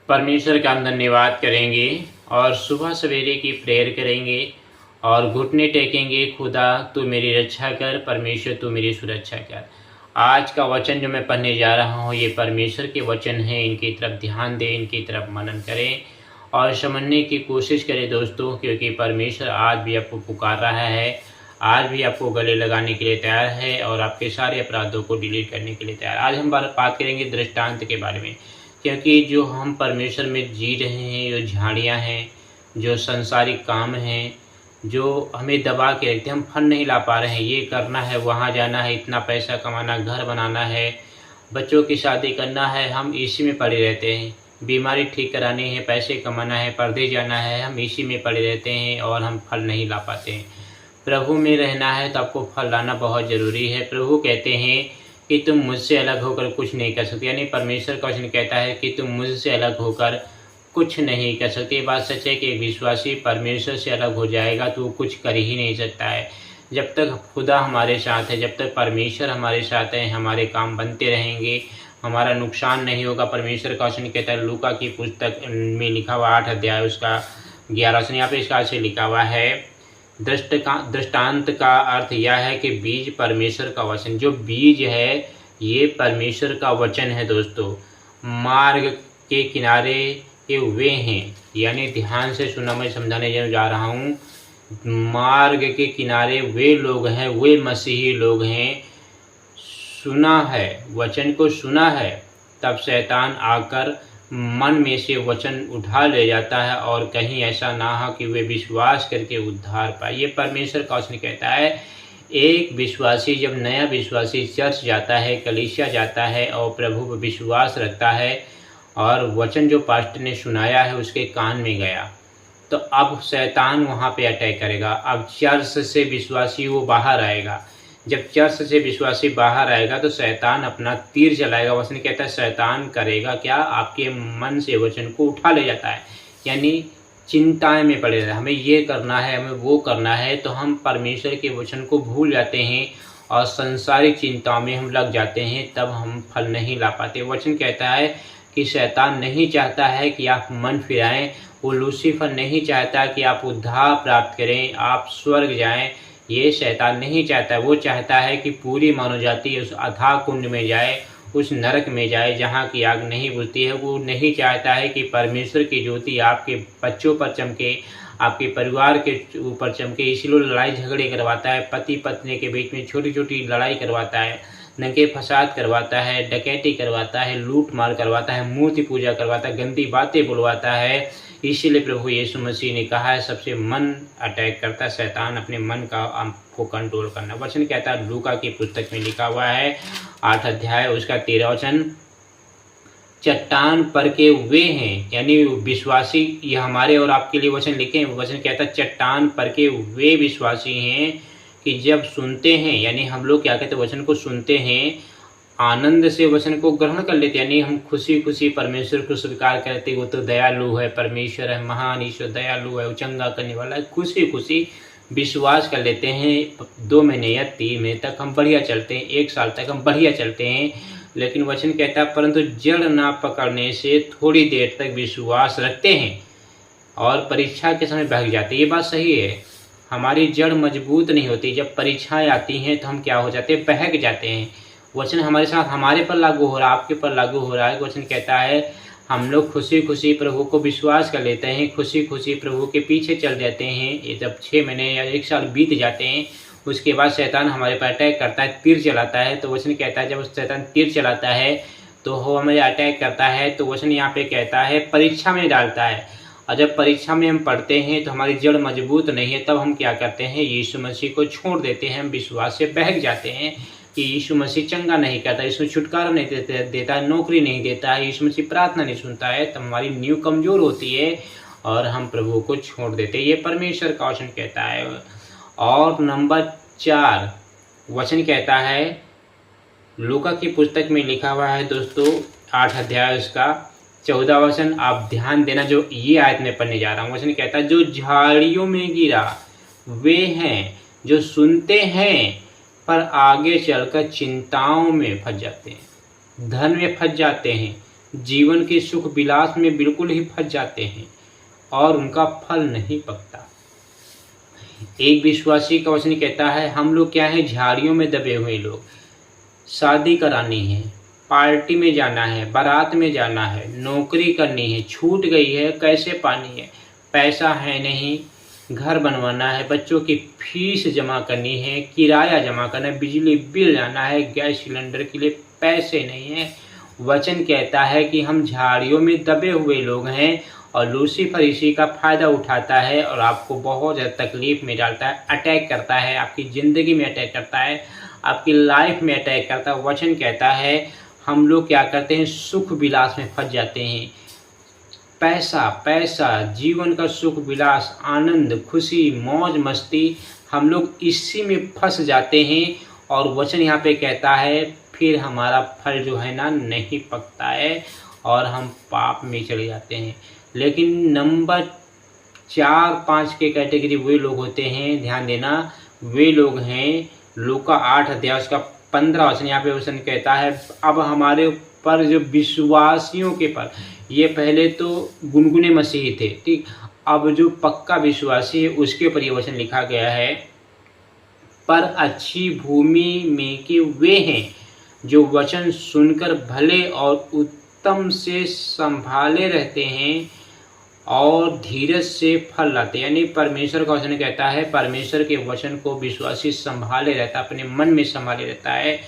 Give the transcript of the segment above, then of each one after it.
परमेश्वर का हम धन्यवाद करेंगे और सुबह सवेरे की प्रेयर करेंगे और घुटने टेकेंगे। खुदा तू मेरी रक्षा कर, परमेश्वर तू मेरी सुरक्षा कर। आज का वचन जो मैं पढ़ने जा रहा हूँ ये परमेश्वर के वचन हैं। इनकी तरफ ध्यान दें, इनकी तरफ मनन करें और समझने की कोशिश करें दोस्तों, क्योंकि परमेश्वर आज भी आपको पुकार रहा है, आज भी आपको गले लगाने के लिए तैयार है और आपके सारे अपराधों को डिलीट करने के लिए तैयार। आज हम बात करेंगे दृष्टांत के बारे में, क्योंकि जो हम परमेश्वर में जी रहे हैं, जो झाड़ियाँ हैं, जो संसारिक काम हैं, जो हमें दबा के रखते हैं, हम फल नहीं ला पा रहे हैं। ये करना है, वहाँ जाना है, इतना पैसा कमाना, घर बनाना है, बच्चों की शादी करना है, हम इसी में पड़े रहते हैं। बीमारी ठीक करानी है, पैसे कमाना है, परदेश जाना है, हम इसी में पड़े रहते हैं और हम फल नहीं ला पाते हैं। प्रभु में रहना है तो आपको फल लाना बहुत ज़रूरी है। प्रभु कहते हैं कि तुम मुझसे अलग होकर कुछ नहीं कर सकते, यानी परमेश्वर का वचन कहता है कि तुम मुझसे अलग होकर कुछ नहीं कर सकते। ये बात सच है कि एक विश्वासी परमेश्वर से अलग हो जाएगा तो कुछ कर ही नहीं सकता है। जब तक खुदा हमारे साथ है, जब तक परमेश्वर हमारे साथ है, हमारे काम बनते रहेंगे, हमारा नुकसान नहीं होगा। परमेश्वर का वचन कहता है, लूका की पुस्तक में लिखा हुआ 8 अध्याय उसका 11 वचन, यहाँ पे इसका से लिखा हुआ है, दृष्टांत का अर्थ यह है कि बीज परमेश्वर का वचन, जो बीज है ये परमेश्वर का वचन है दोस्तों। मार्ग के किनारे के वे हैं, यानी ध्यान से सुना, मैं समझाने जा रहा हूँ। मार्ग के किनारे वे लोग हैं, वे मसीही लोग हैं। सुना है, वचन को सुना है, तब शैतान आकर मन में से वचन उठा ले जाता है और कहीं ऐसा ना हो कि वे विश्वास करके उद्धार पाए। ये परमेश्वर का वचन कहता है। एक विश्वासी, जब नया विश्वासी चर्च जाता है, कलीसिया जाता है और प्रभु पर विश्वास रखता है और वचन जो पास्टर ने सुनाया है उसके कान में गया, तो अब शैतान वहाँ पे अटैक करेगा। अब चर्च से विश्वासी वो बाहर आएगा। जब चर्च से विश्वासी बाहर आएगा तो शैतान अपना तीर चलाएगा। वचन कहता है शैतान करेगा क्या, आपके मन से वचन को उठा ले जाता है, यानी चिंताएं में पड़े रहते हैं, हमें ये करना है, हमें वो करना है, तो हम परमेश्वर के वचन को भूल जाते हैं और संसारिक चिंताओं में हम लग जाते हैं, तब हम फल नहीं ला पाते। वचन कहता है कि शैतान नहीं चाहता है कि आप मन फिराएं, वो लूसीफर नहीं चाहता कि आप उद्धार प्राप्त करें, आप स्वर्ग जाएं। ये शैतान नहीं चाहता। वो चाहता है कि पूरी मानव जाति उस अथाह कुंड में जाए, उस नरक में जाए जहाँ की आग नहीं बुझती है। वो नहीं चाहता है कि परमेश्वर की ज्योति आपके बच्चों पर चमके, आपके परिवार के ऊपर चमके। इसलिए लड़ाई झगड़े करवाता है, पति पत्नी के बीच में छोटी छोटी लड़ाई करवाता है, दंगे फसाद करवाता है, डकैती करवाता है, लूट मार करवाता है, मूर्ति पूजा करवाता है, गंदी बातें बुलवाता है। इसीलिए प्रभु यीशु मसीह ने कहा है सबसे मन अटैक करता है शैतान, अपने मन का आपको कंट्रोल करना। वचन कहता है, लूका की पुस्तक में लिखा हुआ है 8 अध्याय उसका 13 वचन, चट्टान पर के वे हैं, यानी विश्वासी, ये हमारे और आपके लिए वचन लिखे। वचन कहता है चट्टान पर के वे विश्वासी हैं कि जब सुनते हैं, यानी हम लोग क्या कहते हैं, वचन को सुनते हैं, आनंद से वचन को ग्रहण कर लेते हैं, यानी हम खुशी खुशी परमेश्वर को स्वीकार करते हैं। वो तो दयालु है, परमेश्वर है, महान ईश्वर दयालु है, वो चंगा करने वाला है। खुशी खुशी विश्वास कर लेते हैं। 2 महीने या 3 महीने तक हम बढ़िया चलते हैं, 1 साल तक हम बढ़िया चलते हैं, लेकिन वचन कहता है परंतु जड़ ना पकड़ने से थोड़ी देर तक विश्वास रखते हैं और परीक्षा के समय भाग जाते हैं। ये बात सही है, हमारी जड़ मजबूत नहीं होती। जब परीक्षाएं आती हैं तो हम क्या हो जाते हैं, बहक जाते हैं। वचन हमारे साथ, हमारे पर लागू हो रहा है, आपके पर लागू हो रहा है। वचन कहता है हम लोग खुशी खुशी प्रभु को विश्वास कर लेते हैं, खुशी खुशी प्रभु के पीछे चल जाते हैं। ये जब 6 महीने या 1 साल बीत जाते हैं, उसके बाद शैतान हमारे पर अटैक करता है, तीर चलाता है। तो वचन कहता है जब शैतान तीर चलाता है तो वो हमें अटैक करता है, तो वचन यहाँ पे कहता है परीक्षा में डालता है। और जब परीक्षा में हम पढ़ते हैं तो हमारी जड़ मजबूत नहीं है, तब हम क्या करते हैं, यीशु मसीह को छोड़ देते हैं, हम विश्वास से बहक जाते हैं कि यीशु मसीह चंगा नहीं करता, यीशु छुटकारा नहीं देता है, नौकरी नहीं देता है, यीशु मसीह प्रार्थना नहीं सुनता है, तब हमारी नींव कमजोर होती है और हम प्रभु को छोड़ देते हैं। ये परमेश्वर का वचन कहता है। और नंबर 4 वचन कहता है, लूका की पुस्तक में लिखा हुआ है दोस्तों 8 अध्याय उसका 14 वचन, आप ध्यान देना जो ये आयत में पढ़ने जा रहा हूँ। वचन कहता है जो झाड़ियों में गिरा वे हैं जो सुनते हैं पर आगे चलकर चिंताओं में फंस जाते हैं, धन में फंस जाते हैं, जीवन के सुख विलास में बिल्कुल ही फंस जाते हैं और उनका फल नहीं पकता। एक विश्वासी का वचन कहता है, हम लोग क्या है, झाड़ियों में दबे हुए लोग। शादी करानी है, पार्टी में जाना है, बारात में जाना है, नौकरी करनी है, छूट गई है, कैसे पानी है, पैसा है नहीं, घर बनवाना है, बच्चों की फीस जमा करनी है, किराया जमा करना है, बिजली बिल जाना है, गैस सिलेंडर के लिए पैसे नहीं है। वचन कहता है कि हम झाड़ियों में दबे हुए लोग हैं और लूसीफर इसी का फ़ायदा उठाता है और आपको बहुत ज़्यादा तकलीफ़ में डालता है, अटैक करता है, आपकी ज़िंदगी में अटैक करता है, आपकी लाइफ में अटैक करता है। वचन कहता है हम लोग क्या करते हैं, सुख विलास में फंस जाते हैं। पैसा, जीवन का सुख विलास, आनंद, खुशी, मौज मस्ती, हम लोग इसी में फंस जाते हैं। और वचन यहाँ पे कहता है फिर हमारा फल जो है ना नहीं पकता है और हम पाप में चले जाते हैं। लेकिन नंबर 4-5 के कैटेगरी वे लोग होते हैं, ध्यान देना, वे लोग हैं लूका 8 अध्याय उसका 15 वचन यहाँ पे वचन कहता है, अब हमारे पर जो विश्वासियों के पर, ये पहले तो गुनगुने मसीही थे, ठीक, अब जो पक्का विश्वासी है उसके ऊपर ये वचन लिखा गया है, पर अच्छी भूमि में के वे हैं जो वचन सुनकर भले और उत्तम से संभाले रहते हैं और धीरज से फल लाते। यानी परमेश्वर का वचन कहता है परमेश्वर के वचन को विश्वासी संभाले रहता है, अपने मन में संभाले रहता है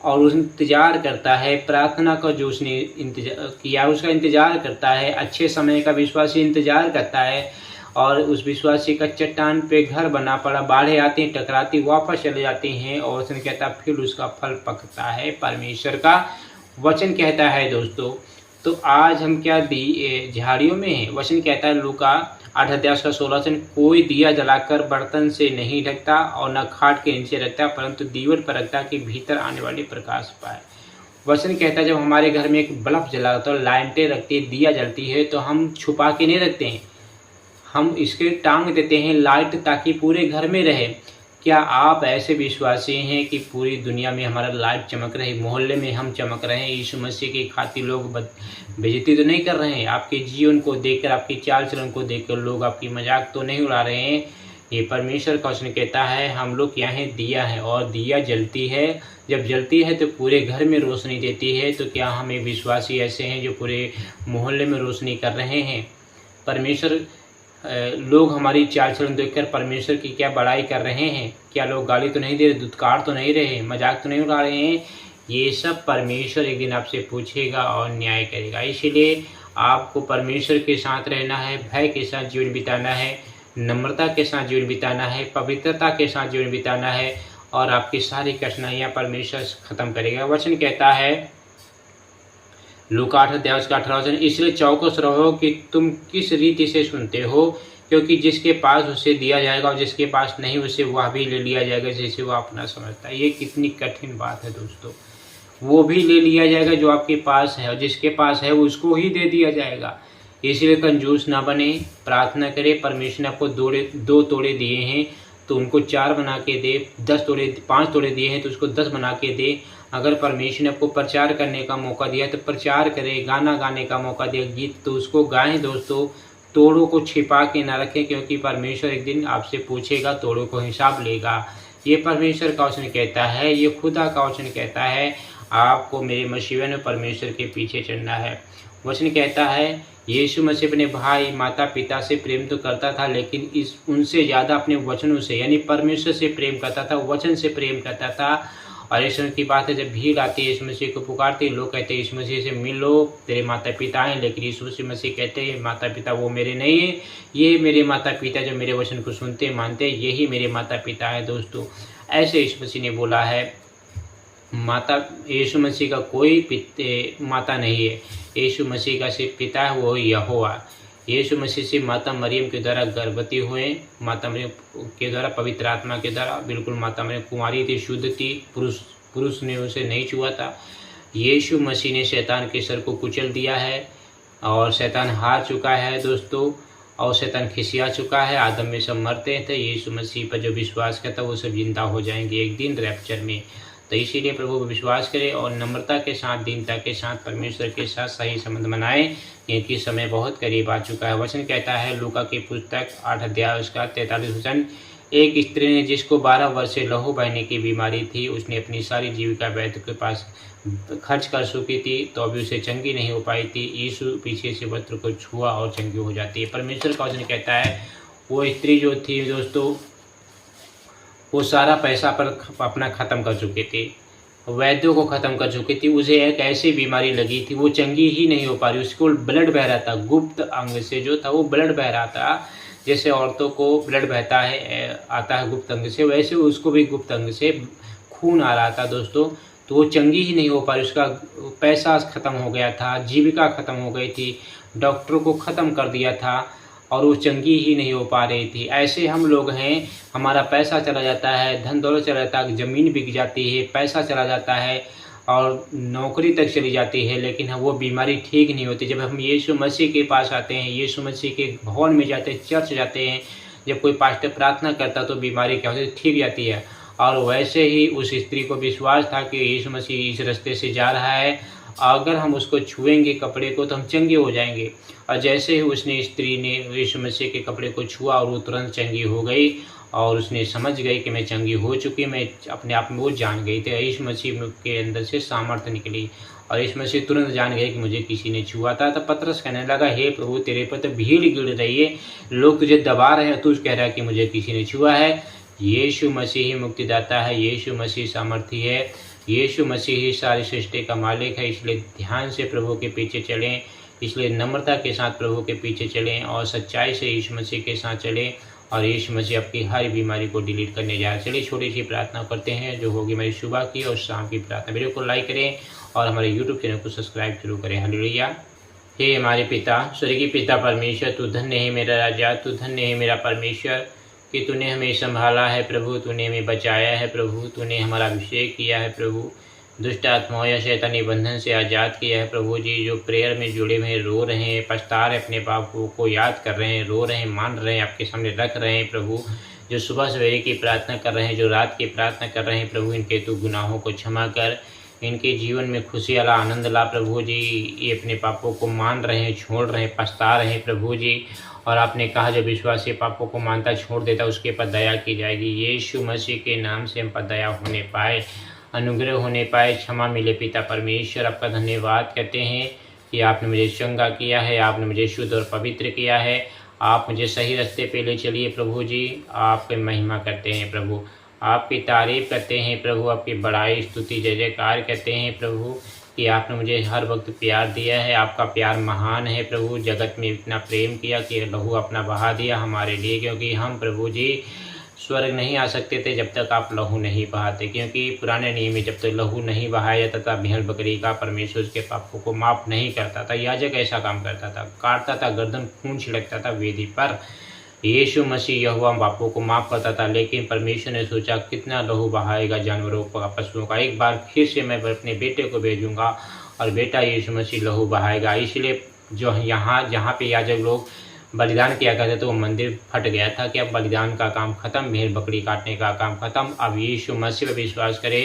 और उस इंतजार करता है, प्रार्थना का जो उसने इंतजार किया उसका इंतजार करता है, अच्छे समय का विश्वासी इंतजार करता है। और उस विश्वासी का चट्टान पे घर बना पड़ा, बाढ़ें आती हैं, टकराती, वापस चले जाते हैं और उसने कहता फिर उसका फल पकता है, परमेश्वर का वचन कहता है। दोस्तों, तो आज हम क्या झाड़ियों में हैं। वचन कहता है लूका 8 अध्याय का 16 वचन, कोई दिया जलाकर बर्तन से नहीं ढकता और न खाट के नीचे रखता, परंतु दीवट पर रखता कि भीतर आने वाली प्रकाश पाए। वचन कहता है जब हमारे घर में एक बल्ब जला होता है, लाइटें रखती है, दिया जलती है, तो हम छुपा के नहीं रखते हैं, हम इसके टांग देते हैं लाइट ताकि पूरे घर में रहे। क्या आप ऐसे विश्वासी हैं कि पूरी दुनिया में हमारा लाइट चमक रही, मोहल्ले में हम चमक रहे हैं, यीशु मसीह की खातिर लोग बेइज्जती तो नहीं कर रहे हैं, आपके जीवन को देखकर, आपकी चाल चलन को देखकर लोग आपकी मजाक तो नहीं उड़ा रहे हैं। ये परमेश्वर का वचन कहता है हम लोग क्या है, दिया है और दिया जलती है, जब जलती है तो पूरे घर में रोशनी देती है। तो क्या हमें विश्वासी ऐसे हैं जो पूरे मोहल्ले में रोशनी कर रहे हैं? परमेश्वर लोग हमारी चाल चलन देखकर परमेश्वर की क्या बड़ाई कर रहे हैं? क्या लोग गाली तो नहीं दे रहे, दुत्कार तो नहीं रहे, मजाक तो नहीं उड़ा रहे हैं? ये सब परमेश्वर एक दिन आपसे पूछेगा और न्याय करेगा। इसलिए आपको परमेश्वर के साथ रहना है, भय के साथ जीवन बिताना है, नम्रता के साथ जीवन बिताना है, पवित्रता के साथ जीवन बिताना है और आपकी सारी कठिनाइयाँ परमेश्वर खत्म करेगा। वचन कहता है लूका 8 अध्याय का 18 वचन, इसलिए चौकस रहो कि तुम किस रीति से सुनते हो, क्योंकि जिसके पास उसे दिया जाएगा और जिसके पास नहीं उसे वह भी ले लिया जाएगा जैसे वह अपना समझता है। ये कितनी कठिन बात है दोस्तों। वो भी ले लिया जाएगा जो आपके पास है और जिसके पास है उसको ही दे दिया जाएगा। इसलिए कंजूस ना बने, प्रार्थना करें। परमेश्वर ने आपको 2 तोड़े दिए हैं तो उनको 4 बना के दे, 5 तोड़े दिए हैं तो उसको 10 बना के दे। अगर परमेश्वर ने आपको प्रचार करने का मौका दिया तो प्रचार करें, गाना गाने का मौका दिया, गीत तो उसको गाएं दोस्तों। तोड़ों को छिपा के ना रखें, क्योंकि परमेश्वर एक दिन आपसे पूछेगा, तोड़ों को हिसाब लेगा। ये परमेश्वर का वचन कहता है, ये खुदा का वचन कहता है। आपको मेरे मसीह में परमेश्वर के पीछे चलना है। वचन कहता है यीशु मसीह अपने भाई माता पिता से प्रेम तो करता था, लेकिन उनसे ज़्यादा अपने वचनों से यानी परमेश्वर से प्रेम करता था, वचन से प्रेम करता था। और इस की बात है, जब भीड़ आती है यीशु मसीह को पुकारते हैं, लोग कहते हैं यीशु मसीह से मिल लो, तेरे माता पिता हैं। लेकिन यीशु मसीह कहते हैं माता पिता वो मेरे नहीं है, ये मेरे माता पिता जो मेरे वचन को सुनते मानते, यही मेरे माता पिता है। दोस्तों, ऐसे यीशु मसीह ने बोला है। यीशु मसीह का कोई माता नहीं है, यीशु मसीह का सिर्फ पिता है, वो यहोवा। यीशु मसीह से माता मरियम के द्वारा गर्भवती हुए, माता मरियम के द्वारा पवित्र आत्मा के द्वारा, बिल्कुल माता मरियम कुंवारी थी, शुद्ध थी, पुरुष ने उसे नहीं छुआ था। यीशु मसीह ने शैतान के सर को कुचल दिया है और शैतान हार चुका है दोस्तों, और शैतान खिसिया चुका है। आदम में सब मरते थे, यीशु मसीह पर जो विश्वास करता वो सब जिंदा हो जाएंगे एक दिन रैप्चर में। तो इसीलिए प्रभु पर विश्वास करें और नम्रता के साथ, दीनता के साथ परमेश्वर के साथ सही संबंध बनाएं, क्योंकि समय बहुत करीब आ चुका है। वचन कहता है लूका की पुस्तक 8 अध्याय उसका 43 वचन, एक स्त्री ने जिसको 12 वर्ष से लहू बहने की बीमारी थी, उसने अपनी सारी जीविका वैद्य के पास खर्च कर चुकी थी, तो अभी उसे चंगी नहीं हो पाई थी। यीशु पीछे से वस्त्र को छुआ और चंगी हो जाती है। परमेश्वर का वचन कहता है वो स्त्री जो थी दोस्तों, वो सारा पैसा पर अपना ख़त्म कर चुकी थी, वैद्यों को ख़त्म कर चुकी थी। उसे एक ऐसी बीमारी लगी थी, वो चंगी ही नहीं हो पा रही। उसको ब्लड बह रहा था, गुप्त अंग से जो था वो ब्लड बह रहा था। जैसे औरतों को ब्लड बहता है आता है गुप्त अंग से, वैसे उसको भी गुप्त अंग से खून आ रहा था दोस्तों। तो वो चंगी ही नहीं हो पा रही, उसका पैसा ख़त्म हो गया था, जीविका ख़त्म हो गई थी, डॉक्टरों को ख़त्म कर दिया था और वो चंगी ही नहीं हो पा रही थी। ऐसे हम लोग हैं, हमारा पैसा चला जाता है, धन दौलत चला जाता है, ज़मीन बिक जाती है, पैसा चला जाता है और नौकरी तक चली जाती है, लेकिन वो बीमारी ठीक नहीं होती। जब हम यीशु मसीह के पास आते हैं, यीशु मसीह के भवन में जाते हैं, चर्च जाते हैं, जब कोई पास्टर प्रार्थना करता तो बीमारी क्या होती है, ठीक जाती है। और वैसे ही उस स्त्री को विश्वास था कि यीशु मसीह इस रास्ते से जा रहा है, अगर हम उसको छुएंगे कपड़े को तो हम चंगे हो जाएंगे। और जैसे ही उसने स्त्री ने यीशु मसीह के कपड़े को छुआ और वो तुरंत चंगी हो गई और उसने समझ गई कि मैं चंगी हो चुकी, मैं अपने आप में वो जान गई थी। यीशु मसीह के अंदर से सामर्थ्य निकली और यीशु मसीह तुरंत जान गए कि मुझे किसी ने छुआ था। तब पतरस कहने लगा, हे प्रभु तेरे पर तो भीड़ गिर रही है, लोग तुझे दबा रहे हैं, तू कह रहा है कि मुझे किसी ने छुआ है। यीशु मसीह ही मुक्तिदाता है, यीशु मसीह सामर्थी है, यीशु मसीह ही सारी सृष्टि का मालिक है। इसलिए ध्यान से प्रभु के पीछे चलें, इसलिए नम्रता के साथ प्रभु के पीछे चलें और सच्चाई से यीशु मसीह के साथ चलें और यीशु मसीह आपकी हर बीमारी को डिलीट करने जा रहे हैं। चलिए छोटी सी प्रार्थना करते हैं जो होगी मेरी सुबह की और शाम की प्रार्थना। वीडियो को लाइक करें और हमारे यूट्यूब चैनल को सब्सक्राइब जरूर करें। हालेलुया। हे हमारे पिता, स्वर्गीय पिता परमेश्वर, तू धन्य है मेरा राजा, तू धन्य है मेरा परमेश्वर कि तूने हमें संभाला है प्रभु, तूने हमें बचाया है प्रभु, तूने हमारा अभिषेक किया है प्रभु, दुष्ट आत्माओं या शैतानी बंधन से आज़ाद किया है प्रभु जी। जो प्रेयर में जुड़े हुए रो रहे हैं, पछता रहे, अपने पापों को याद कर रहे हैं, रो रहे हैं, मान रहे हैं, आपके सामने रख रहे हैं प्रभु, जो सुबह सवेरे की प्रार्थना कर रहे हैं, जो रात की प्रार्थना कर रहे हैं प्रभु, इनके तू गुनाहों को क्षमा कर, इनके जीवन में खुशी ला, आनंद ला प्रभु जी। ये अपने पापों को मान रहे हैं, छोड़ रहे हैं, पछता रहे हैं प्रभु जी। और आपने कहा जो विश्वासी पापों को मानता छोड़ देता उसके पर दया की जाएगी। यीशु मसीह के नाम से हम पर दया होने पाए, अनुग्रह होने पाए, क्षमा मिले। पिता परमेश्वर आपका धन्यवाद कहते हैं कि आपने मुझे चंगा किया है, आपने मुझे शुद्ध और पवित्र किया है, आप मुझे सही रास्ते पे ले चलिए प्रभु जी। आपकी महिमा करते हैं प्रभु, आपकी तारीफ करते हैं प्रभु, आपकी बड़ाई स्तुति जय जयकार कहते हैं प्रभु कि आपने मुझे हर वक्त प्यार दिया है। आपका प्यार महान है प्रभु, जगत में इतना प्रेम किया कि लहू अपना बहा दिया हमारे लिए, क्योंकि हम प्रभु जी स्वर्ग नहीं आ सकते थे जब तक आप लहू नहीं बहाते, क्योंकि पुराने नियम में जब तक लहू नहीं बहाया जाता था भेड़ बकरी का, परमेश्वर के पापों को माफ़ नहीं करता था। याजक ऐसा काम करता था, काटता था गर्दन, खून छिड़कता था वेदी पर। यीशु मसीह यहोवा पापों को माफ़ करता था, लेकिन परमेश्वर ने सोचा कितना लहू बहाएगा जानवरों का, पशुओं का, एक बार फिर से मैं अपने बेटे को भेजूंगा और बेटा यीशु मसीह लहू बहाएगा। इसलिए जो यहाँ जहाँ पे याजक लोग बलिदान किया करते थे वो मंदिर फट गया था कि अब बलिदान का काम खत्म, भेड़ बकरी काटने का काम खत्म। अब यीशु मसीह पर विश्वास करे,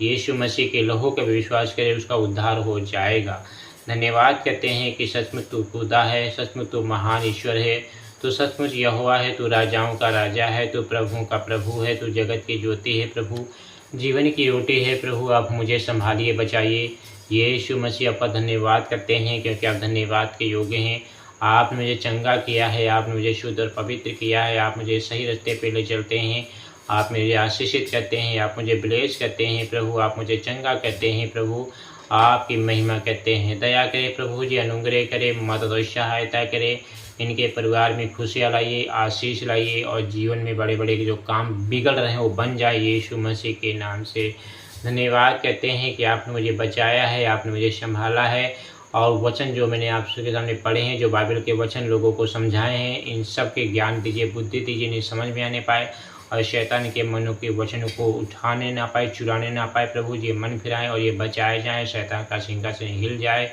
यीशु मसीह के लहू पर विश्वास करे, उसका उद्धार हो जाएगा। धन्यवाद कहते हैं कि सचमुच तू खुदा है, सचमुच तू महान ईश्वर है, तू सचमुच यहोवा है, तू राजाओं का राजा है, तू प्रभुओं का प्रभु है, तू जगत की ज्योति है प्रभु, जीवन की रोटी है प्रभु। आप मुझे संभालिए, बचाइए। यीशु मसीह आपका धन्यवाद करते हैं क्योंकि आप धन्यवाद के योग्य हैं। आपने मुझे चंगा किया है, आपने मुझे शुद्ध और पवित्र किया है, आप मुझे सही रास्ते पे ले चलते हैं, आप मुझे आशीषित करते हैं, आप मुझे ब्लेस करते हैं प्रभु, आप मुझे चंगा करते हैं प्रभु, आपकी महिमा करते हैं। दया करें प्रभु जी, अनुग्रह करें, मदद और सहायता करें, इनके परिवार में खुशियाँ लाइए, आशीष लाइए और जीवन में बड़े बड़े जो काम बिगड़ रहे हैं वो बन जाए यीशु मसीह के नाम से। धन्यवाद कहते हैं कि आपने मुझे बचाया है, आपने मुझे संभाला है और वचन जो मैंने आप सबके सामने पढ़े हैं, जो बाइबल के वचन लोगों को समझाए हैं, इन सब के ज्ञान दीजिए, बुद्धि दीजिए, इन्हें समझ में आने पाए और शैतान के मनों के वचनों को उठाने ना पाए, चुराने ना पाए प्रभु जी, मन फिराएं और ये बचाए जाएँ, शैतान का सिंहासन हिल जाए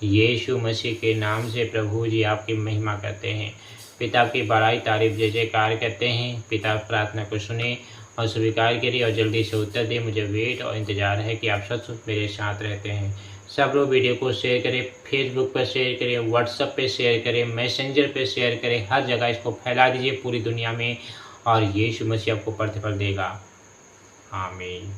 यीशु मसीह के नाम से प्रभु जी। आपकी महिमा करते हैं, पिता की बड़ाई तारीफ जय जयकार करते हैं। पिता प्रार्थना को सुने और स्वीकार करिए और जल्दी से उत्तर दें। मुझे वेट और इंतज़ार है कि आप सच मेरे साथ रहते हैं। सब लोग वीडियो को शेयर करें, फेसबुक पर शेयर करें, व्हाट्सएप पे शेयर करें, मैसेंजर पे शेयर करें, हर जगह इसको फैला दीजिए पूरी दुनिया में, और यीशु मसीह आपको प्रतिफल देगा। आमीन।